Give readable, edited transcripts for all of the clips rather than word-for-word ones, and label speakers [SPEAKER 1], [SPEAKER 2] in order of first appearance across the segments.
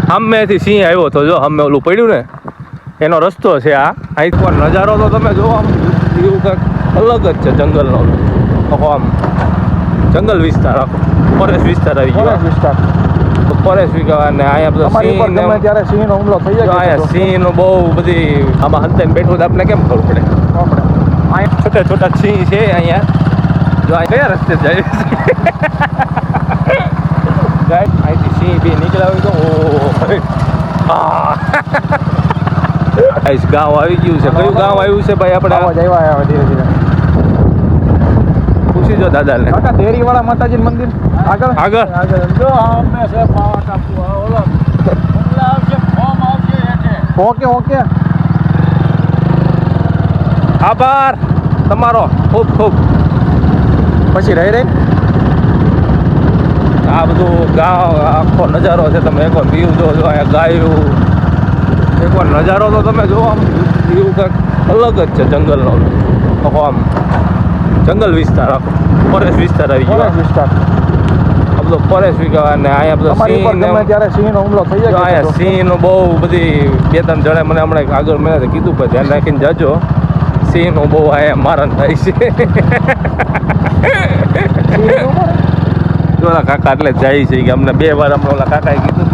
[SPEAKER 1] સામેથી સિંહ આવ્યો હતો, જો સામે ઓલું પડ્યું ને એનો રસ્તો છે આ. અહીં પર નજારો તો તમે જો આમ એવું કંઈક અલગ જ છે જંગલનો. આમ જંગલ વિસ્તાર, આખો ફોરેસ્ટ વિસ્તાર આવી ગયો.
[SPEAKER 2] વિસ્તાર
[SPEAKER 1] ફોરેસ્ટ વિસ્તાર અને અહીંયા બધા સિંહ
[SPEAKER 2] ત્યારે સિંહનો હુમલો થઈ જાય.
[SPEAKER 1] અહીંયા સિંહનો બહુ બધી આમાં હંતાઈને બેઠું તો આપણે કેમ ખબર પડે. અહીંયા છોટા છોટા સિંહ છે અહીંયા. જો આ કયા રસ્તે જાય અહીંથી સિંહ બી નીકળ્યા હોય તો ગામ આવી ગયું છે. કયું ગામ આવ્યું છે ભાઈ આપણે?
[SPEAKER 2] આવ્યા ધીરે ધીરે
[SPEAKER 1] પૂછી જો દાદાને.
[SPEAKER 2] કાકા દેરીવાળા માતાજી મંદિર આગળ
[SPEAKER 1] આગળ
[SPEAKER 2] જો અમે છે પાવા ટાપુ ઓલો આવશે ફોર્મ આવશે એટલે ઓકે ઓકે.
[SPEAKER 1] આભાર તમારો ખૂબ ખૂબ.
[SPEAKER 2] પછી રહી
[SPEAKER 1] આ બધું ગામ આખો નજારો છે. તમે એકવાર વ્યૂ જો અહીંયા ગાયું એકવાર નજારો તો તમે જો આમ એવું કંઈક અલગ જ છે જંગલનો. આખો આમ જંગલ વિસ્તાર, આખો ફોરેસ્ટ વિસ્તાર આવી ગયો.
[SPEAKER 2] વિસ્તાર
[SPEAKER 1] આ બધો ફોરેસ્ટ વિસ્તાર અને અહીંયા બધો સિંહ
[SPEAKER 2] ત્યારે સિંહનો હુમલો થઈ જાય.
[SPEAKER 1] અહીંયા સિંહનો બહુ બધી 2-3 જણે મને હમણાં આગળ મેં કીધું પણ ધ્યાન રાખીને જાજો. સિંહનું બહુ અહીંયા મારણ થાય છે. ઓલા કાકા એટલે જાય છે કે અમને 2 વાર અમને ઓલા કાકાએ કીધું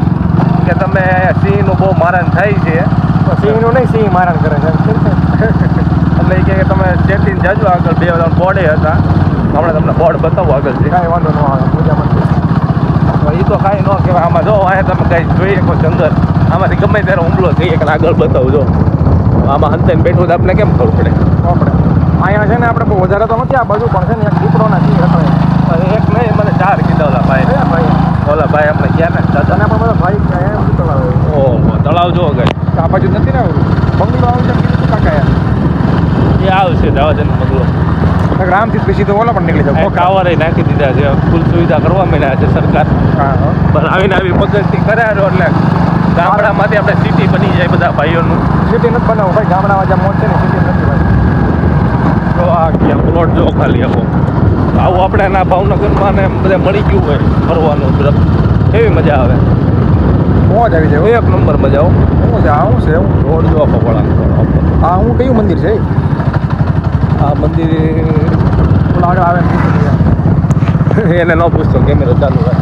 [SPEAKER 1] કે તમે અહીંયા સિંહનું બહુ મારણ થાય છે.
[SPEAKER 2] સિંહનું નહીં, સિંહ મારણ કરે છે
[SPEAKER 1] એટલે એ કે તમે ચેતીને જાજો આગળ. 2 વાર બોર્ડે હતા, હમણાં તમને બોર્ડ બતાવો આગળ છે.
[SPEAKER 2] કાંઈ વાંધો ન આવે.
[SPEAKER 1] એ તો કાંઈ ન કહેવાય. આમાં જો અહીંયા તમે કાંઈ જોઈ શકો જંગલ, આમાંથી ગમે ત્યારે હુમલો થઈ એક આગળ બતાવજો. આમાં હંતાઈને બેઠું તો આપણે કેમ ખબર પડે.
[SPEAKER 2] અહીંયા છે ને આપણે બહુ વધારે તો નથી, આ બાજુ પણ છે ને એક દીપડોના સિંહ હતો.
[SPEAKER 1] એક નહીં, મને 4 કીધા ઓલા ભાઈ. ઓલા ભાઈ આપણે ગયા ને દાદાને
[SPEAKER 2] પણ બધા ભાઈ તળાવ.
[SPEAKER 1] ઓહો, તળાવ જો ગઈ
[SPEAKER 2] આ બાજુ નથી ને બંગલો આવશે કીધું કાકા
[SPEAKER 1] એ આવશે દાવાજન બંગલો.
[SPEAKER 2] રામથી પછી તો ઓલા પણ નીકળી જાવ.
[SPEAKER 1] ટાવર નાખી દીધા છે, ફૂલ સુવિધા કરવા માંડ્યા છે સરકાર. પણ આવીને આવી પગથિ કરાયો એટલે ગામડામાંથી આપણે સિટી બની જાય બધા ભાઈઓનું.
[SPEAKER 2] સિટી નથી બનાવું ભાઈ, ગામડામાં જ્યાં મોજ છે ને સિટી નથી ભાઈ.
[SPEAKER 1] તો આ ક્યાં પ્લોટ જો ખાલી આવો આવું આપણે ના ભાવનગરમાં ને બધે મળી ગયું હોય ફરવાનું તરફ એવી મજા આવે.
[SPEAKER 2] મોજ આવી જાય,
[SPEAKER 1] એક નંબર મજા આવો.
[SPEAKER 2] શું છે આવું છે એવું
[SPEAKER 1] રોડ જો આપો વળાંક.
[SPEAKER 2] આ હું કયું મંદિર છે?
[SPEAKER 1] આ મંદિર
[SPEAKER 2] આગળ આવે
[SPEAKER 1] એને ન પૂછતો, કેમેરો ચાલુ હોય.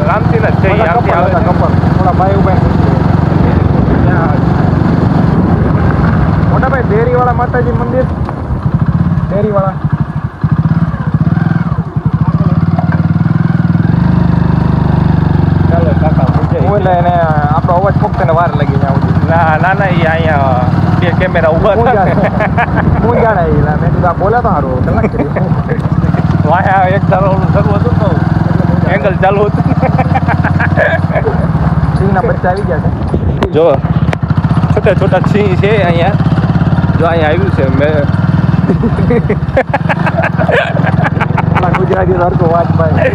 [SPEAKER 1] રામથી જ છે આમથી આવે છે.
[SPEAKER 2] થોડા ભાઈ ઉભા મોટા ભાઈ દેરીવાળા માતાજી મંદિર. દેરીવાળા
[SPEAKER 1] ચાલો કાકા
[SPEAKER 2] એટલે એને આપણો અવાજ ફક્ત એને વાર લાગી જાય.
[SPEAKER 1] ના ના ના, એ અહીંયા 2 કેમેરા ઉભા
[SPEAKER 2] હું જાણે મેં કીધું આ બોલે તો સારું કલાક કરી
[SPEAKER 1] વાયા એક ધારો શરૂ હતું તો એંગલ ચાલુ હતું.
[SPEAKER 2] સિંહના બચ્ચા આવી ગયા છે.
[SPEAKER 1] જો છોટા છોટા સિંહ છે અહીંયા. જો અહીંયા આવ્યું છે મેં
[SPEAKER 2] ગુજરાતી હરકું વાત ભાઈ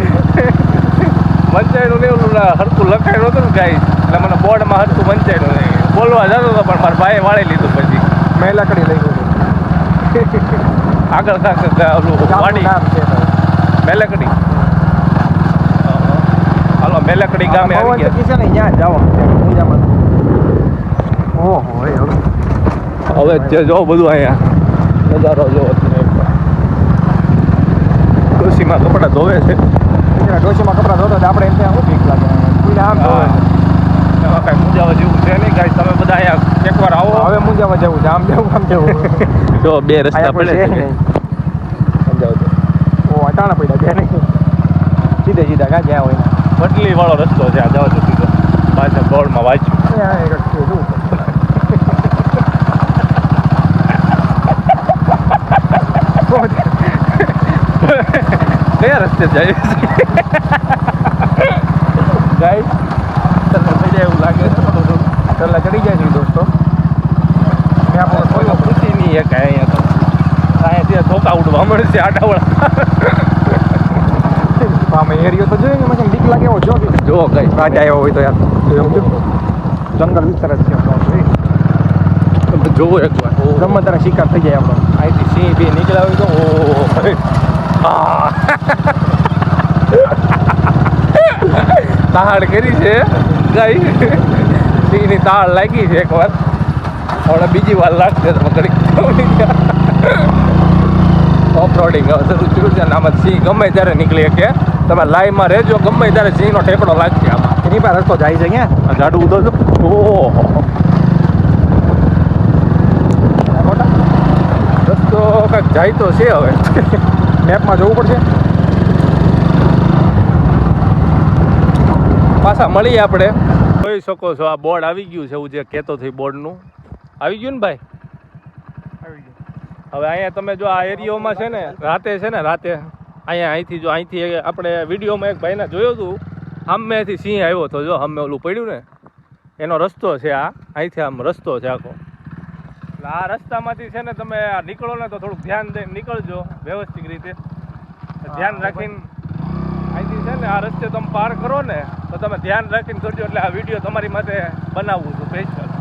[SPEAKER 1] વંચાયનું નહીં, ઓલું હરકું લખાયું હતું ને કાંઈ એટલે મને બોર્ડમાં હરકું વંચાયનું નહીં. બોલવા જતો હતો પણ મારા ભાઈએ વાળી લીધું. પછી
[SPEAKER 2] મેં લકડી લઈ ગયું
[SPEAKER 1] આગળ ઓલું વાડી મેલકડી. હાલો મેલકડી ગામે આવી ગયા
[SPEAKER 2] છે ને ત્યાં જાઓ પૂજામાં. ઓહો
[SPEAKER 1] હવે જે જો બધું અહીંયા નજારો જો. ડોશીમાં કપડાં ધોવે છે.
[SPEAKER 2] ડોશીમાં કપડાં ધોતા આપણે એમ ત્યાં શું બીક લાગે. આમ ધોવે
[SPEAKER 1] એમાં કાંઈ મૂંઝાવા જેવું છે નહીં. કાંઈ તમે બધા અહીંયા એકવાર આવો.
[SPEAKER 2] હવે મૂંઝાવા જવું છે, આમ જવું આમ જવું.
[SPEAKER 1] જો 2 રસ્તા પડે છે.
[SPEAKER 2] ઓ અટાણા પડ્યા બે નહીં, સીધે સીધા કાં જ્યાં હોય
[SPEAKER 1] વડલી વાળો રસ્તો છે આ જવા દો સીધો. પાછળ બોર્ડમાં વાંચ્યું. કયા રસ્તે જાય ગાય તમને થઈ જાય એવું લાગે છે.
[SPEAKER 2] ટરલા ચડી જાય છે દોસ્તો. મેં આપણો
[SPEAKER 1] કોઈ ખુશી નહીં એક અહીંયા તો અહીંયા ધોકા ઉડવા મળશે આડાવડા.
[SPEAKER 2] આમ એરિયો તો જોઈએ ને મને બીક લાગે એવો જો
[SPEAKER 1] કઈ
[SPEAKER 2] રાજા આવ્યો હોય તો યાર જંગલ વિસ્તાર જ છે.
[SPEAKER 1] તમે જોવો એકવાર
[SPEAKER 2] ગમે ત્યારે શિકાર થઈ જાય આપણો.
[SPEAKER 1] અહીંથી સિંહ બી નીકળ્યા હોય તો ઓહો તાળ કરી છે ગાઈ સિંહની તાળ લાગી છે એકવાર હવે બીજી વાર લાગશે તમે ઘડીક ઓફ રોડિંગ હવે શરૂ થયું છે ને આમાં સિંહ ગમે ત્યારે નીકળી શકે તમે લાઈવમાં રહેજો ગમે ત્યારે સિંહનો ઠેકડો લાગશે આમાં
[SPEAKER 2] એની પાસે રસ્તો જાય છે ક્યાં
[SPEAKER 1] જાડું ઉદો છો ઓહો મોટા રસ્તો કાંઈક જાય તો છે હવે
[SPEAKER 2] મેપમાં જવું પડશે
[SPEAKER 1] પાછા મળીએ આપણે જોઈ શકો છો આ બોર્ડ આવી ગયું છે હું જે કહેતો થઈ બોર્ડનું આવી ગયું ને ભાઈ હવે અહીંયા તમે જો આ એરિયામાં છે ને રાતે અહીંથી જો અહીંથી આપણે વિડીયોમાં એક ભાઈને જોયું હતું સામેથી સિંહ આવ્યો હતો જો સામે ઓલું પડ્યું ને એનો રસ્તો છે આ અહીંથી આમ રસ્તો છે આખો એટલે આ રસ્તામાંથી છે ને તમે નીકળો ને તો થોડુંક ધ્યાન દઈને નીકળજો વ્યવસ્થિત રીતે ધ્યાન રાખીને અહીંથી છે ને આ રસ્તે તમે પાર કરો ને તો તમે ધ્યાન રાખીને કરજો એટલે આ વિડીયો તમારી માટે બનાવવું છું સ્પેશિયલ